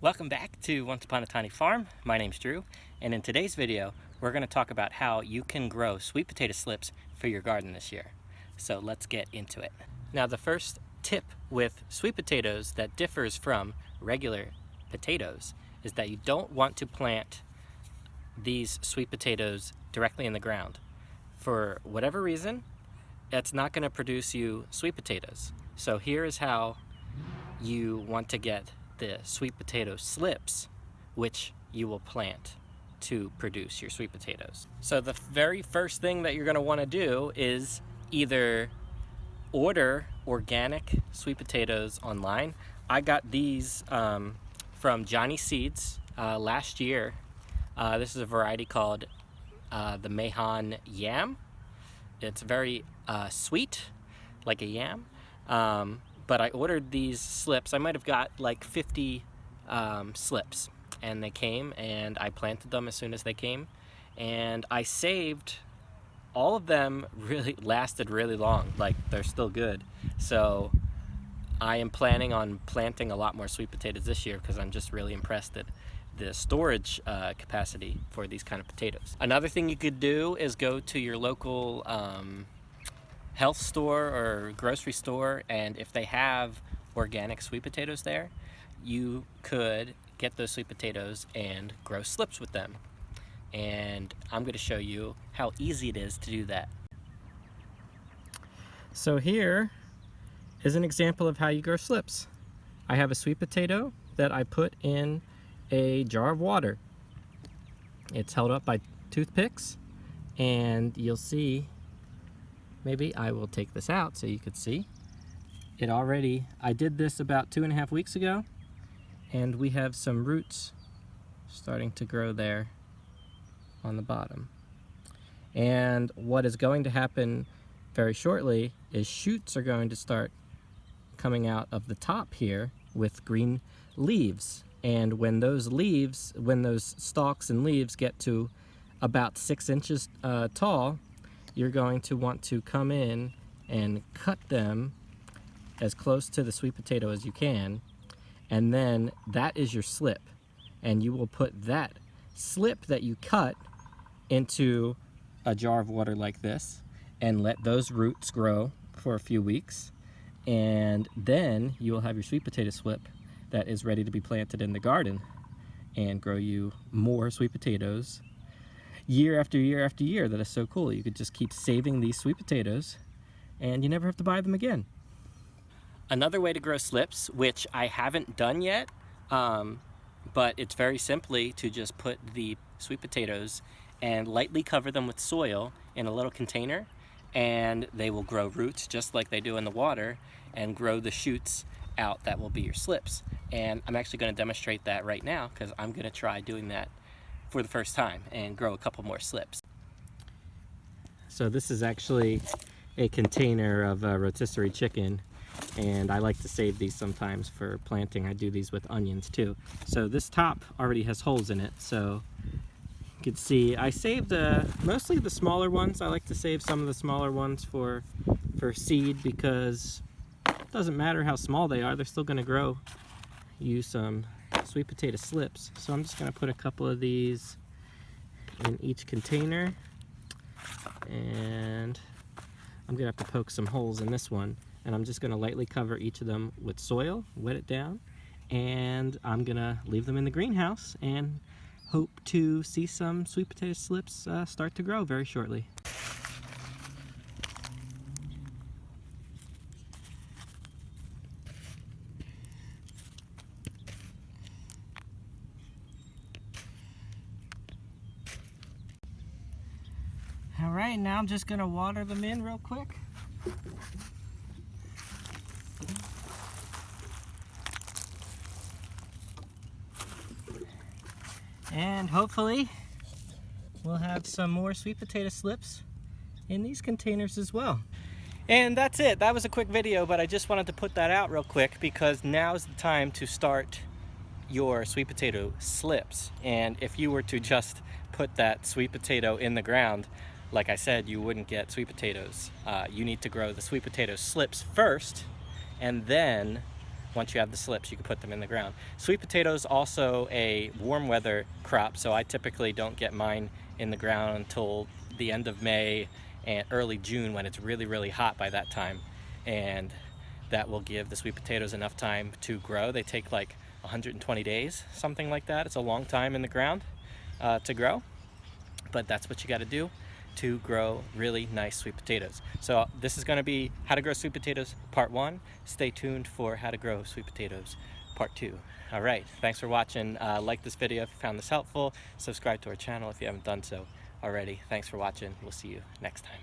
Welcome back to Once Upon a Tiny Farm. My name's Drew, and in today's video we're going to talk about how you can grow sweet potato slips for your garden this year. So let's get into it. Now, the first tip with sweet potatoes that differs from regular potatoes is that you don't want to plant these sweet potatoes directly in the ground. For whatever reason, that's not going to produce you sweet potatoes. So here is how you want to get the sweet potato slips, which you will plant to produce your sweet potatoes. So the very first thing that you're going to want to do is either order organic sweet potatoes online. I got these from Johnny Seeds last year. This is a variety called the Mahon Yam. It's very sweet, like a yam. But I ordered these slips. I might have got like 50 slips, and they came, and I planted them as soon as they came, and I saved all of them. Really lasted really long, like they're still good. So I am planning on planting a lot more sweet potatoes this year because I'm just really impressed at the storage capacity for these kind of potatoes. Another thing you could do is go to your local health store or grocery store, and if they have organic sweet potatoes there, you could get those sweet potatoes and grow slips with them. And I'm going to show you how easy it is to do that. So here is an example of how you grow slips. I have a sweet potato that I put in a jar of water. It's held up by toothpicks, and you'll see, maybe I will take this out so you could see it already. I did this about 2.5 weeks ago, and we have some roots starting to grow there on the bottom. And what is going to happen very shortly is shoots are going to start coming out of the top here with green leaves. And when those stalks and leaves get to about 6 inches tall, you're going to want to come in and cut them as close to the sweet potato as you can, and then that is your slip. And you will put that slip that you cut into a jar of water like this and let those roots grow for a few weeks, and then you will have your sweet potato slip that is ready to be planted in the garden and grow you more sweet potatoes year after year after year. That is so cool. You could just keep saving these sweet potatoes and you never have to buy them again. Another way to grow slips, which I haven't done yet, but it's very simply to just put the sweet potatoes and lightly cover them with soil in a little container, and they will grow roots just like they do in the water and grow the shoots out that will be your slips. And I'm actually going to demonstrate that right now because I'm going to try doing that for the first time and grow a couple more slips. So this is actually a container of rotisserie chicken, and I like to save these sometimes for planting. I do these with onions too. So this top already has holes in it, so you can see I saved mostly the smaller ones. I like to save some of the smaller ones for seed, because it doesn't matter how small they are, they're still going to grow you some sweet potato slips. So I'm just going to put a couple of these in each container, and I'm going to have to poke some holes in this one, and I'm just going to lightly cover each of them with soil, wet it down, and I'm going to leave them in the greenhouse and hope to see some sweet potato slips start to grow very shortly. All right, now I'm just gonna water them in real quick. And hopefully we'll have some more sweet potato slips in these containers as well. And that's it. That was a quick video, but I just wanted to put that out real quick because now's the time to start your sweet potato slips. And if you were to just put that sweet potato in the ground, like I said, you wouldn't get sweet potatoes. You need to grow the sweet potato slips first, and then once you have the slips, you can put them in the ground. Sweet potatoes also a warm weather crop, so I typically don't get mine in the ground until the end of May and early June, when it's really, really hot by that time. And that will give the sweet potatoes enough time to grow. They take like 120 days, something like that. It's a long time in the ground to grow, but that's what you got to do to grow really nice sweet potatoes. So this is going to be how to grow sweet potatoes part 1. Stay tuned for how to grow sweet potatoes part 2. All right, thanks for watching. Like this video if you found this helpful. Subscribe to our channel if you haven't done so already. Thanks for watching. We'll see you next time.